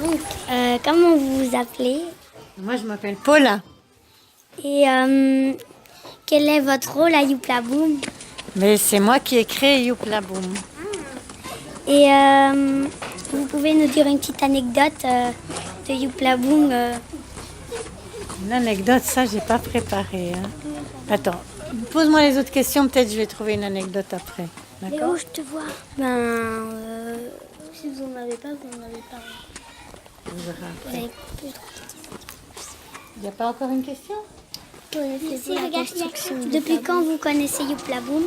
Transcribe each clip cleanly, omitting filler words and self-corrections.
Donc, comment vous vous appelez? Moi, je m'appelle Paula. Et quel est votre rôle à Youpla Boom? Mais c'est moi qui ai créé Youpla Boom. Et vous pouvez nous dire une petite anecdote de Youpla Boom? Une anecdote, ça, j'ai pas préparé. Hein. Attends, pose-moi les autres questions, peut-être je vais trouver une anecdote après. Mais D'accord? où je te vois? Si vous n'en avez pas, vous n'en avez pas. On verra Vous après. avez plus trop. Il n'y a pas encore une question? Depuis quand vous connaissez Youpla Boom?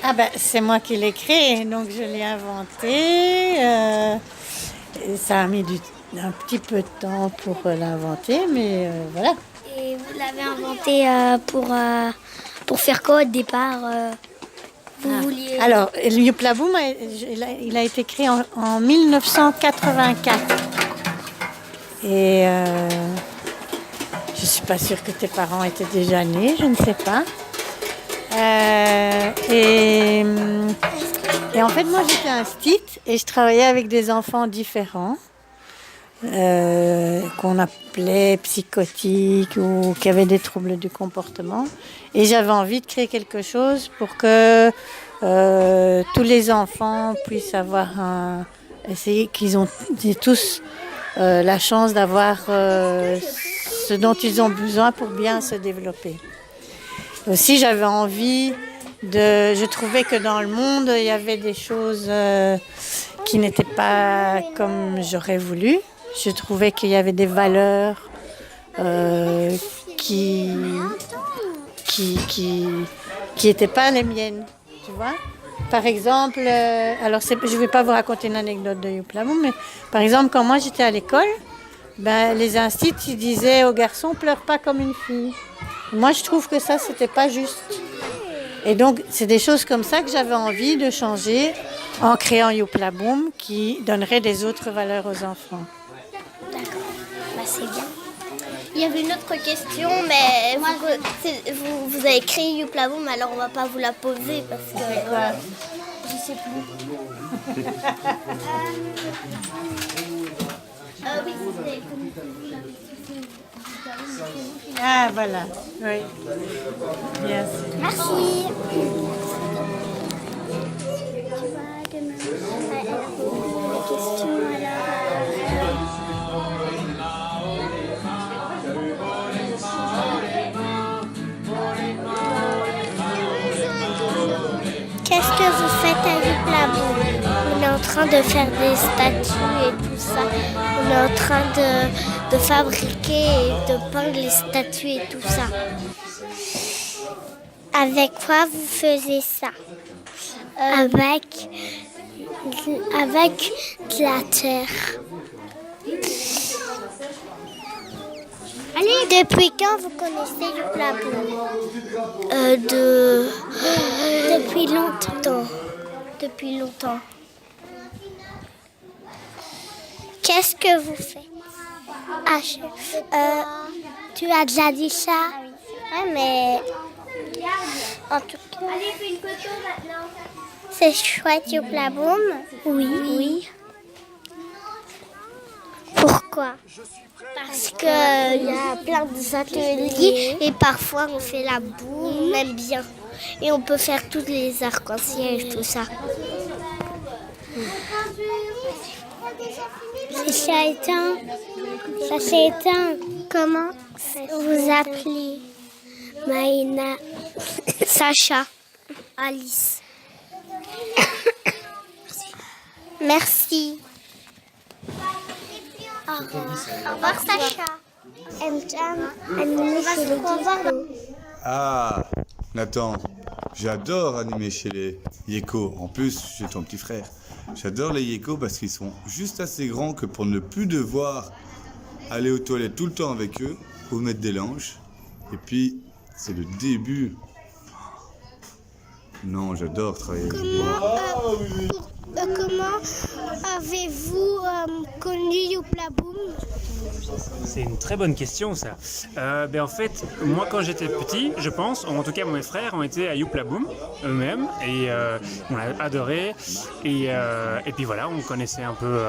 Ah ben, c'est moi qui l'ai créé, donc je l'ai inventé. Et ça a mis un petit peu de temps pour l'inventer, mais voilà. Et vous l'avez inventé pour faire quoi au départ? Vous vouliez... Alors, le Youpla Boom, il a été créé en 1984. Et je ne suis pas sûre que tes parents étaient déjà nés, je ne sais pas. Et en fait, moi, j'étais instite et je travaillais avec des enfants différents qu'on appelait psychotiques ou qui avaient des troubles du comportement. Et j'avais envie de créer quelque chose pour que tous les enfants puissent essayer qu'ils ont tous la chance d'avoir ce dont ils ont besoin pour bien se développer. Aussi, j'avais envie je trouvais que dans le monde, il y avait des choses qui n'étaient pas comme j'aurais voulu. Je trouvais qu'il y avait des valeurs qui n'étaient pas les miennes, tu vois. Par exemple, alors je ne vais pas vous raconter une anecdote de Youpla Boom, mais par exemple, quand moi j'étais à l'école, les instituts ils disaient aux garçons, pleure pas comme une fille. Moi, je trouve que ça, c'était pas juste. Et donc, c'est des choses comme ça que j'avais envie de changer en créant Youpla Boom qui donnerait des autres valeurs aux enfants. D'accord, c'est bien. Il y avait une autre question, mais vous avez créé Youpla Boom, alors on va pas vous la poser parce que je sais plus. Oui, c'était Ah, voilà, oui. Yes. Merci. Qu'est-ce que vous faites à Youpla Boom? On est en train de faire des statues et tout ça. On est en train de fabriquer et de peindre les statues et tout ça. Avec quoi vous faisiez ça? Avec de la terre. Allez, depuis quand vous connaissez Youpla Boom? Depuis longtemps. Depuis longtemps. Qu'est-ce que vous faites? Tu as déjà dit ça? Ouais, mais en tout cas. Allez, fais une photo maintenant. C'est chouette Youpla Boom? Oui. Pourquoi? Parce qu'il y a plein d'ateliers et parfois on fait la boue, on aime bien. Et on peut faire tous les arcs-en-ciel et tout ça. Ça s'est éteint. Ça s'est éteint. Comment vous appelez? Maïna. Sacha. Alice. Merci. Au revoir Sacha. Ah, Nathan, j'adore animer chez les Yékos. En plus, j'ai ton petit frère. J'adore les Yékos parce qu'ils sont juste assez grands que pour ne plus devoir aller aux toilettes tout le temps avec eux ou mettre des langes. Et puis, c'est le début. Non, j'adore travailler avec eux. Comment avez-vous connu Youpla Boom? C'est une très bonne question, ça. En fait, moi, quand j'étais petit, je pense, en tout cas, mes frères ont été à Youpla Boom eux-mêmes et on a adoré. Et puis voilà, on connaissait un peu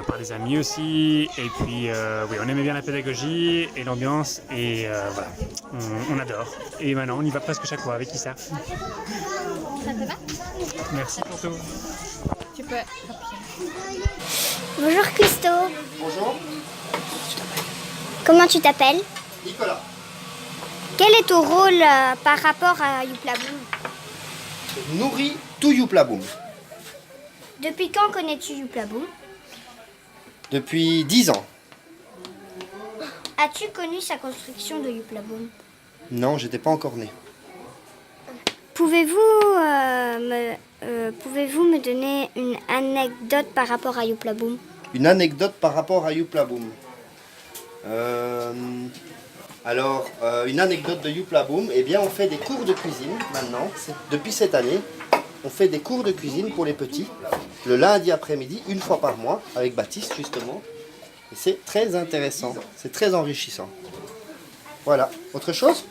par des amis aussi. Et puis, oui, on aimait bien la pédagogie et l'ambiance. Et voilà, on adore. Et maintenant, on y va presque chaque fois avec Issa. Ça te va? Merci pour tout. Tu peux Bonjour Custo. Bonjour, Comment tu t'appelles? Nicolas. Quel est ton rôle par rapport à Youpla Boom? Nourri tout Youpla Boom. Depuis quand connais-tu Youpla Boom? Depuis 10 ans. As-tu connu sa construction de Youpla Boom? Non, j'étais pas encore né. Pouvez-vous me donner une anecdote par rapport à Youpla Boom? Une anecdote par rapport à Youpla Boom. Une anecdote de Youpla Boom. Eh bien, on fait des cours de cuisine maintenant. Depuis cette année, on fait des cours de cuisine pour les petits. Le lundi après-midi, une fois par mois, avec Baptiste justement. Et c'est très intéressant. C'est très enrichissant. Voilà. Autre chose?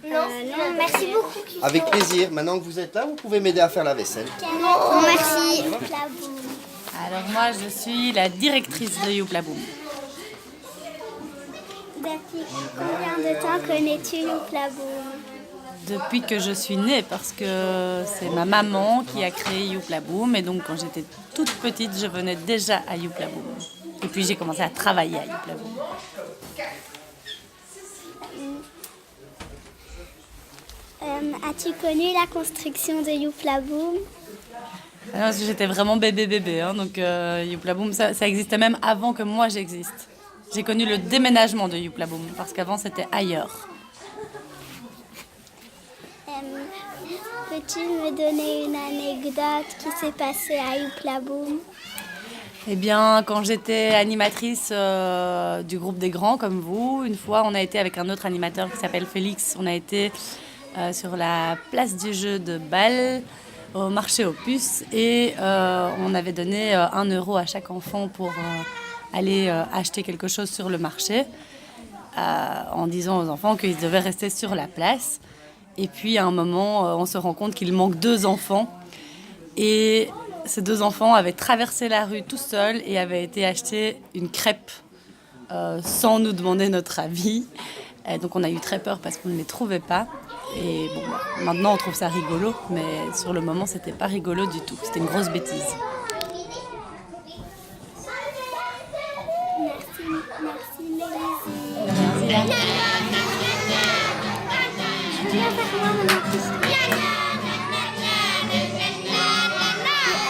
Non, merci beaucoup. Custo. Avec plaisir. Maintenant que vous êtes là, vous pouvez m'aider à faire la vaisselle. Non, merci. Alors moi, je suis la directrice de Youpla Boom. Depuis combien de temps connais-tu Youpla Boom? Depuis que je suis née, parce que c'est ma maman qui a créé Youpla Boom. Et donc, quand j'étais toute petite, je venais déjà à Youpla Boom. Et puis, j'ai commencé à travailler à Youpla Boom. As-tu connu la construction de Youpla Boom? Alors, parce que j'étais vraiment bébé, hein, donc Youpla Boom, ça existait même avant que moi j'existe. J'ai connu le déménagement de Youpla Boom, parce qu'avant c'était ailleurs. Peux-tu me donner une anecdote qui s'est passée à Youpla Boom? Eh bien, quand j'étais animatrice du groupe des grands comme vous, une fois on a été avec un autre animateur qui s'appelle Félix, on a été sur la place du jeu de Bâle, au marché aux puces, et on avait donné 1 euro à chaque enfant pour aller acheter quelque chose sur le marché, en disant aux enfants qu'ils devaient rester sur la place. Et puis à un moment, on se rend compte qu'il manque 2 enfants, et ces 2 enfants avaient traversé la rue tout seuls et avaient été acheter une crêpe sans nous demander notre avis. Et donc on a eu très peur parce qu'on ne les trouvait pas. Et bon, maintenant on trouve ça rigolo, mais sur le moment c'était pas rigolo du tout. C'était une grosse bêtise. Merci Mélisée.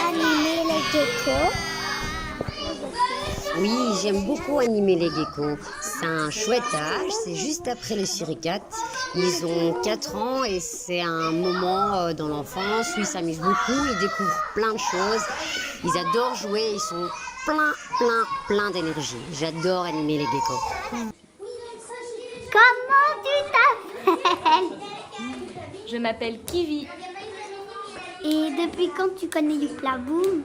Animer les geckos. Oui, j'aime beaucoup animer les geckos. C'est un chouette âge, c'est juste après les suricates. Ils ont 4 ans et c'est un moment dans l'enfance où ils s'amusent beaucoup, ils découvrent plein de choses. Ils adorent jouer, ils sont plein d'énergie. J'adore animer les geckos. Comment tu t'appelles? Je m'appelle Kiwi. Et depuis quand tu connais Youpla Boom?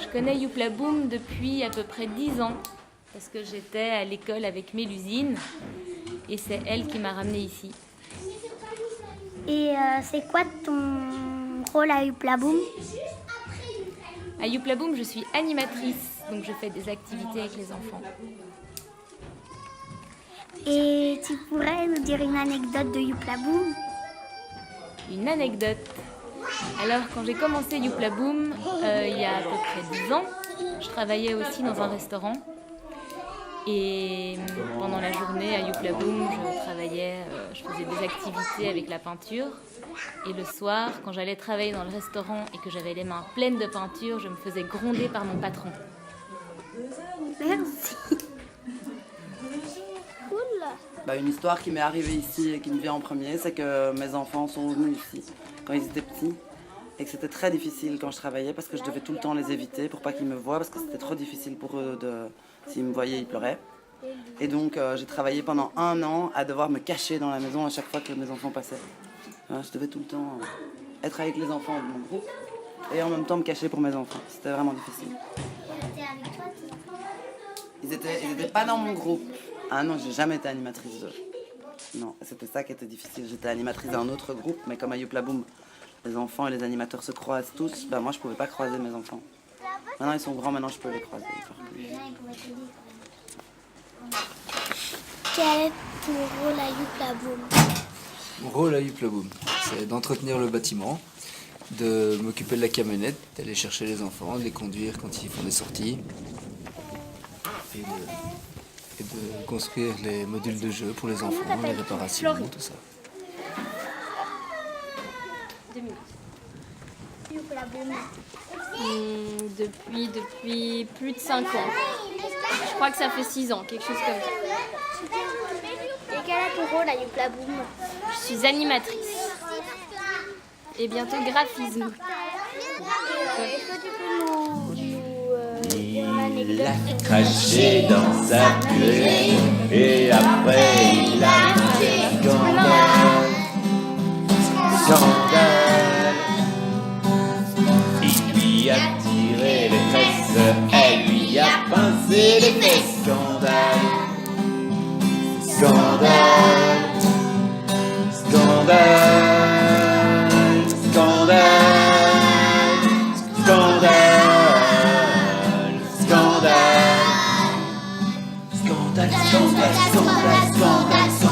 Je connais Youpla Boom depuis à peu près 10 ans parce que j'étais à l'école avec Mélusine et c'est elle qui m'a ramenée ici. Et c'est quoi ton rôle à Youpla Boom? À Youpla Boom, je suis animatrice, donc je fais des activités avec les enfants. Et tu pourrais nous dire une anecdote de Youpla Boom? Une anecdote. Alors, quand j'ai commencé Youpla Boom, il y a à peu près 10 ans, je travaillais aussi dans un restaurant. Et pendant la journée à Youpla Boom, je faisais des activités avec la peinture. Et le soir, quand j'allais travailler dans le restaurant et que j'avais les mains pleines de peinture, je me faisais gronder par mon patron. Merci. Cool. Une histoire qui m'est arrivée ici et qui me vient en premier, c'est que mes enfants sont venus ici quand ils étaient petits et que c'était très difficile quand je travaillais parce que je devais tout le temps les éviter pour pas qu'ils me voient parce que c'était trop difficile pour eux s'ils me voyaient, ils pleuraient. Et donc j'ai travaillé pendant 1 an à devoir me cacher dans la maison à chaque fois que mes enfants passaient. Je devais tout le temps être avec les enfants de mon groupe et en même temps me cacher pour mes enfants. C'était vraiment difficile. Ils étaient pas dans mon groupe. Ah non, j'ai jamais été animatrice d'eux. Non, c'était ça qui était difficile. J'étais animatrice d'un autre groupe, mais comme à Youpla Boom, les enfants et les animateurs se croisent tous, bah moi je pouvais pas croiser mes enfants. Maintenant ils sont grands, maintenant je peux les croiser. Quel est ton rôle à Youpla Boom? Mon rôle à Youpla Boom, c'est d'entretenir le bâtiment, de m'occuper de la camionnette, d'aller chercher les enfants, de les conduire quand ils font des sorties et de construire les modules de jeu pour les enfants, les réparations, tout ça. Depuis plus de 5 ans. Je crois que ça fait 6 ans, quelque chose comme ça. Et quel est ton rôle à Youpla Boom? Je suis animatrice. Et bientôt graphisme. Est-ce que tu peux nous dire une anecdote? Il a craché dans sa buée et après il a fait scandale. Scandale. Il lui a tiré les fesses, elle lui a pincé les fesses. Scandale. Scandale. Scandale. Scandale. Scandale. Scandale, scandale, scandale, scandale, scandale.